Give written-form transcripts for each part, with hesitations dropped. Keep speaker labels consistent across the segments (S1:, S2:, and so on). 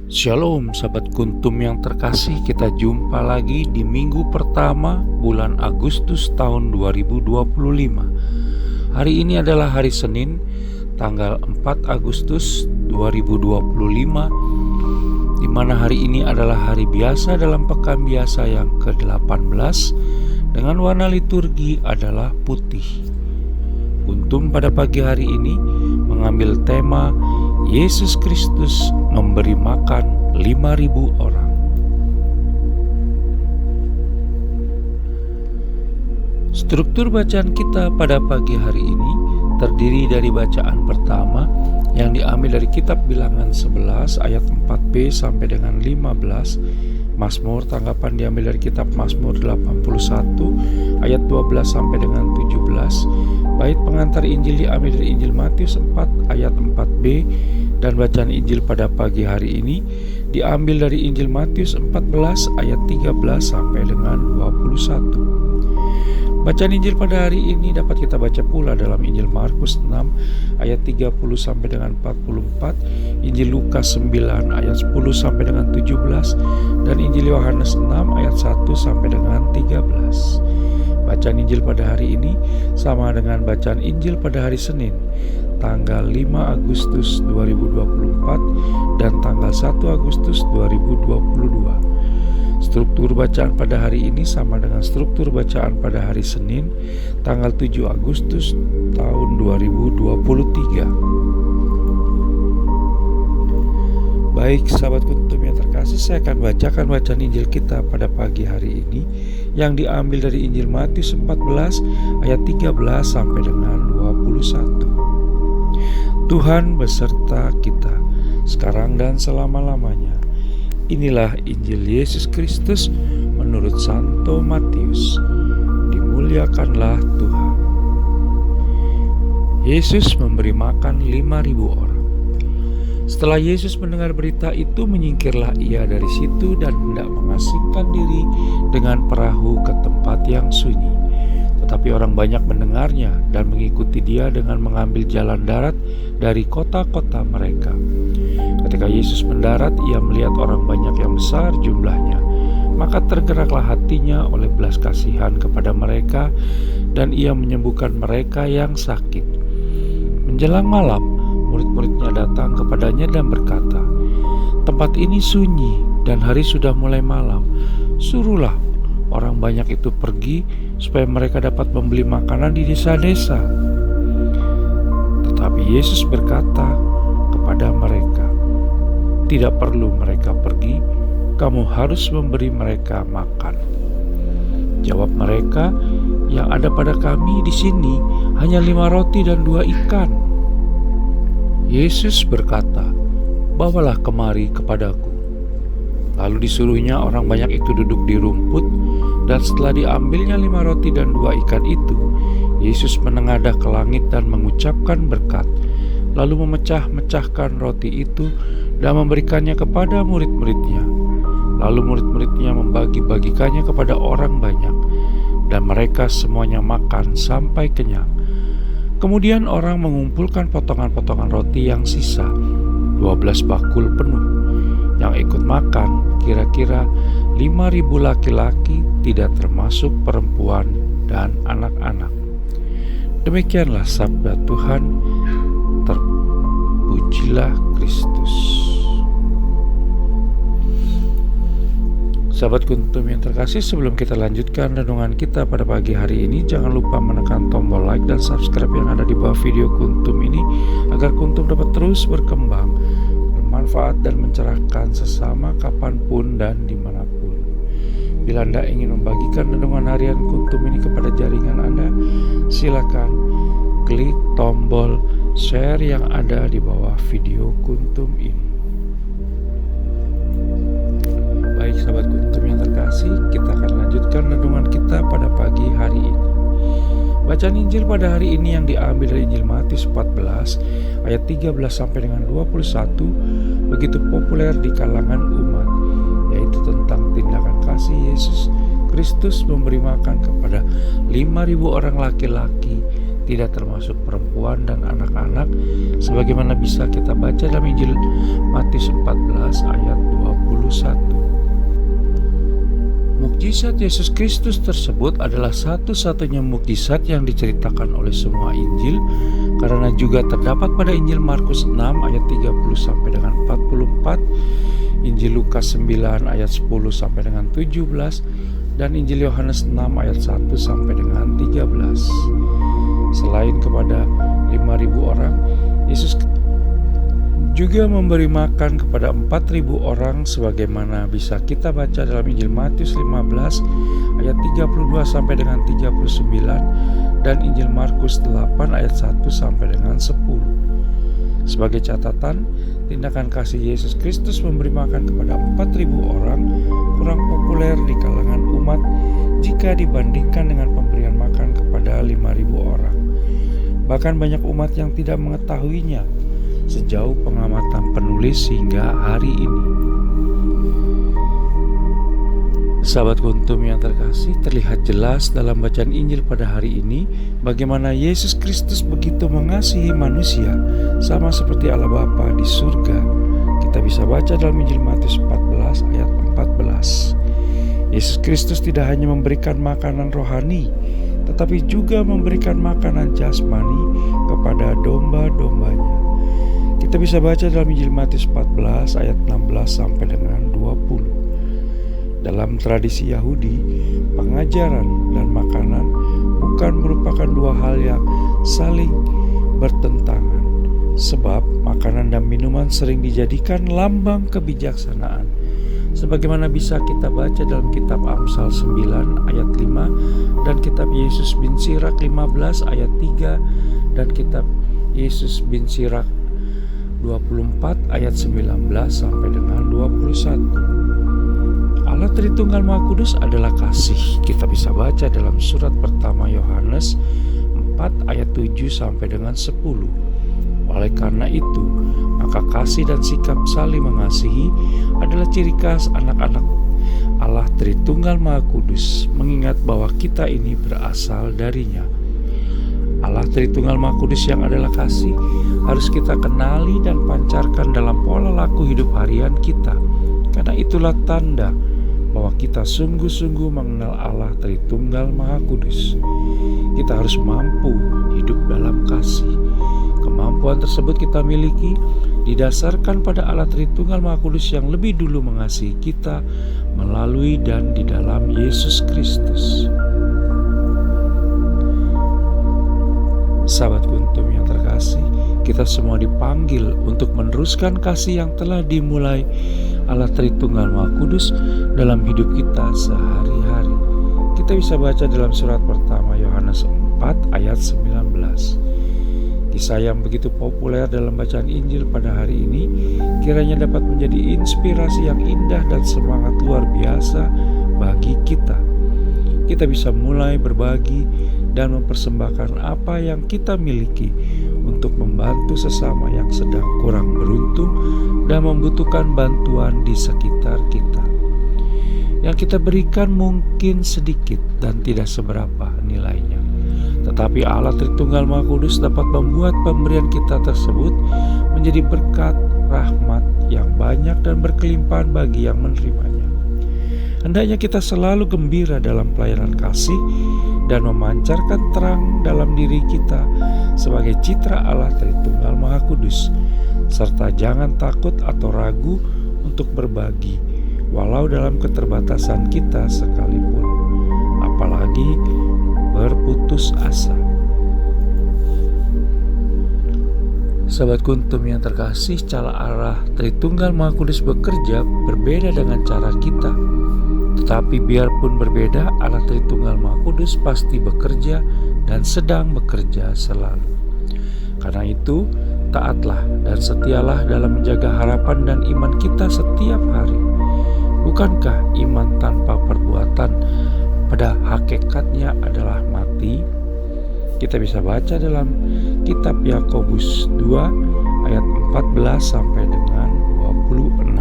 S1: Shalom sahabat Kuntum yang terkasih, kita jumpa lagi di minggu pertama bulan Agustus tahun 2025. Hari ini adalah hari Senin, tanggal 4 Agustus 2025, di mana hari ini adalah hari biasa dalam pekan biasa yang ke-18 dengan warna liturgi adalah putih. Kuntum pada pagi hari ini mengambil tema Yesus Kristus memberi makan 5.000 orang. Struktur bacaan kita pada pagi hari ini terdiri dari bacaan pertama yang diambil dari kitab Bilangan 11 ayat 4b sampai dengan 15. Mazmur tanggapan diambil dari kitab Mazmur 81 ayat 12 sampai dengan 17. Bait pengantar Injil diambil dari Injil Matius 4 ayat 4b, dan bacaan Injil pada pagi hari ini diambil dari Injil Matius 14 ayat 13 sampai dengan 21. Bacaan Injil pada hari ini dapat kita baca pula dalam Injil Markus 6 ayat 30 sampai dengan 44, Injil Lukas 9 ayat 10 sampai dengan 17, dan Injil Yohanes 6 ayat 1 sampai dengan 13. Bacaan Injil pada hari ini sama dengan bacaan Injil pada hari Senin, tanggal 5 Agustus 2024 dan tanggal 1 Agustus 2022. Struktur bacaan pada hari ini sama dengan struktur bacaan pada hari Senin, tanggal 7 Agustus tahun 2023. Baik sahabat Kuntum yang terkasih, saya akan bacakan bacaan Injil kita pada pagi hari ini yang diambil dari Injil Matius 14 ayat 13 sampai dengan 21. Tuhan beserta kita sekarang dan selama-lamanya. Inilah Injil Yesus Kristus menurut Santo Matius. Dimuliakanlah Tuhan. Yesus memberi makan 5.000 orang. Setelah Yesus mendengar berita itu, menyingkirlah ia dari situ dan hendak mengasingkan diri dengan perahu ke tempat yang sunyi. Tetapi orang banyak mendengarnya dan mengikuti dia dengan mengambil jalan darat dari kota-kota mereka. Ketika Yesus mendarat, ia melihat orang banyak yang besar jumlahnya. Maka tergeraklah hatinya oleh belas kasihan kepada mereka, dan ia menyembuhkan mereka yang sakit. Menjelang malam, murid-muridnya datang kepadanya dan berkata, "Tempat ini sunyi dan hari sudah mulai malam. Suruhlah orang banyak itu pergi supaya mereka dapat membeli makanan di desa-desa." Tetapi Yesus berkata kepada mereka, "Tidak perlu mereka pergi, kamu harus memberi mereka makan." Jawab mereka, "Yang ada pada kami di sini hanya 5 roti dan 2 ikan." Yesus berkata, "Bawalah kemari kepadaku." Lalu disuruhnya orang banyak itu duduk di rumput, dan setelah diambilnya 5 roti dan 2 ikan itu, Yesus menengadah ke langit dan mengucapkan berkat, lalu memecah-mecahkan roti itu dan memberikannya kepada murid-muridnya. Lalu murid-muridnya membagi-bagikannya kepada orang banyak, dan mereka semuanya makan sampai kenyang. Kemudian orang mengumpulkan potongan-potongan roti yang sisa, 12 bakul penuh. Yang ikut makan kira-kira 5.000 laki-laki, tidak termasuk perempuan dan anak-anak. Demikianlah sabda Tuhan. Terpujilah Kristus. Sahabat Kuntum yang terkasih, sebelum kita lanjutkan renungan kita pada pagi hari ini, jangan lupa menekan tombol like dan subscribe yang ada di bawah video Kuntum ini, agar Kuntum dapat terus berkembang, bermanfaat dan mencerahkan sesama kapanpun dan dimanapun. Bila Anda ingin membagikan renungan harian Kuntum ini kepada jaringan Anda, silakan klik tombol share yang ada di bawah video Kuntum ini. Baik sahabat Kuntum yang terkasih, kita akan lanjutkan renungan kita pada pagi hari ini. Bacaan Injil pada hari ini yang diambil dari Injil Matius 14 ayat 13 sampai dengan 21 begitu populer di kalangan umat, yaitu tentang tindakan kasih Yesus Kristus memberi makan kepada 5.000 orang laki-laki, tidak termasuk perempuan dan anak-anak, sebagaimana bisa kita baca dalam Injil Matius 14 ayat Mukjizat Yesus Kristus tersebut adalah satu-satunya mukjizat yang diceritakan oleh semua Injil, karena juga terdapat pada Injil Markus 6 ayat 30 sampai dengan 44, Injil Lukas 9 ayat 10 sampai dengan 17, dan Injil Yohanes 6 ayat 1 sampai dengan 13. Selain kepada 5.000 orang, Yesus juga memberi makan kepada 4.000 orang sebagaimana bisa kita baca dalam Injil Matius 15 ayat 32 sampai dengan 39 dan Injil Markus 8 ayat 1 sampai dengan 10. Sebagai catatan, tindakan kasih Yesus Kristus memberi makan kepada 4.000 orang kurang populer di kalangan umat jika dibandingkan dengan pemberian makan kepada 5.000 orang. Bahkan banyak umat yang tidak mengetahuinya sejauh pengamatan penulis hingga hari ini. Sahabat Kuntum yang terkasih, terlihat jelas dalam bacaan Injil pada hari ini bagaimana Yesus Kristus begitu mengasihi manusia, sama seperti Allah Bapa di surga. Kita bisa baca dalam Injil Matius 14 ayat 14. Yesus Kristus tidak hanya memberikan makanan rohani, tetapi juga memberikan makanan jasmani kepada domba-dombanya. Kita bisa baca dalam Injil Matius 14 ayat 16 sampai dengan 20. Dalam tradisi Yahudi, pengajaran dan makanan bukan merupakan dua hal yang saling bertentangan, sebab makanan dan minuman sering dijadikan lambang kebijaksanaan. Sebagaimana bisa kita baca dalam kitab Amsal 9 ayat 5 dan kitab Yesus bin Sirak 15 ayat 3 dan kitab Yesus bin Sirak 24 ayat 19 sampai dengan 21. Allah Tritunggal Maha Kudus adalah kasih. Kita bisa baca dalam surat pertama Yohanes 4 ayat 7 sampai dengan 10. Oleh karena itu, maka kasih dan sikap saling mengasihi adalah ciri khas anak-anak Allah Tritunggal Maha Kudus, mengingat bahwa kita ini berasal darinya. Allah Tritunggal Maha Kudus yang adalah kasih harus kita kenali dan pancarkan dalam pola laku hidup harian kita, karena itulah tanda bahwa kita sungguh-sungguh mengenal Allah Tritunggal Maha Kudus. Kita harus mampu hidup dalam kasih. Kemampuan tersebut kita miliki didasarkan pada Allah Tritunggal Maha Kudus yang lebih dulu mengasihi kita melalui dan di dalam Yesus Kristus. Sahabat Kuntum yang terkasih, kita semua dipanggil untuk meneruskan kasih yang telah dimulai Allah Tritunggal Maha Kudus dalam hidup kita sehari-hari. Kita bisa baca dalam surat pertama Yohanes 4 ayat 19. Kisah yang begitu populer dalam bacaan Injil pada hari ini kiranya dapat menjadi inspirasi yang indah dan semangat luar biasa bagi kita. Kita bisa mulai berbagi dan mempersembahkan apa yang kita miliki untuk membantu sesama yang sedang kurang beruntung dan membutuhkan bantuan di sekitar kita. Yang kita berikan mungkin sedikit dan tidak seberapa nilainya, tetapi Allah Tritunggal Maha Kudus dapat membuat pemberian kita tersebut menjadi berkat rahmat yang banyak dan berkelimpahan bagi yang menerimanya. Hendaknya kita selalu gembira dalam pelayanan kasih dan memancarkan terang dalam diri kita sebagai citra Allah Tritunggal Maha Kudus, serta jangan takut atau ragu untuk berbagi walau dalam keterbatasan kita sekalipun, apalagi berputus asa. Sahabat Kuntum yang terkasih, cara Allah Tritunggal Maha Kudus bekerja berbeda dengan cara kita. Tetapi biarpun berbeda, Allah Tritunggal Maha Kudus pasti bekerja dan sedang bekerja selalu. Karena itu, taatlah dan setialah dalam menjaga harapan dan iman kita setiap hari. Bukankah iman tanpa perbuatan pada hakikatnya adalah mati? Kita bisa baca dalam kitab Yakobus 2 ayat 14 sampai dengan 26.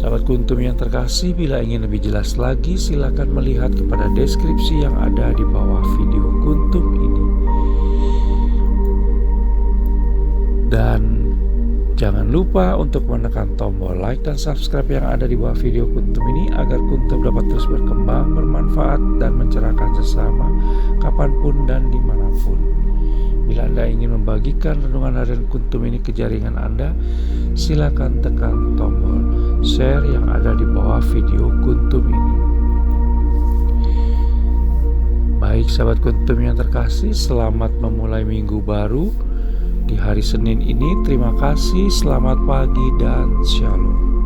S1: Sahabat Kuntum yang terkasih, bila ingin lebih jelas lagi, silakan melihat kepada deskripsi yang ada di bawah video Kuntum ini. Dan Jangan lupa untuk menekan tombol like dan subscribe yang ada di bawah video Kuntum ini agar Kuntum dapat terus berkembang, bermanfaat, dan mencerahkan sesama kapanpun dan dimanapun. Bila Anda ingin membagikan renungan harian Kuntum ini ke jaringan Anda, silakan tekan tombol share yang ada di bawah video Kuntum ini. Baik sahabat Kuntum yang terkasih, selamat memulai minggu baru. Di hari Senin ini, terima kasih, selamat pagi, dan shalom.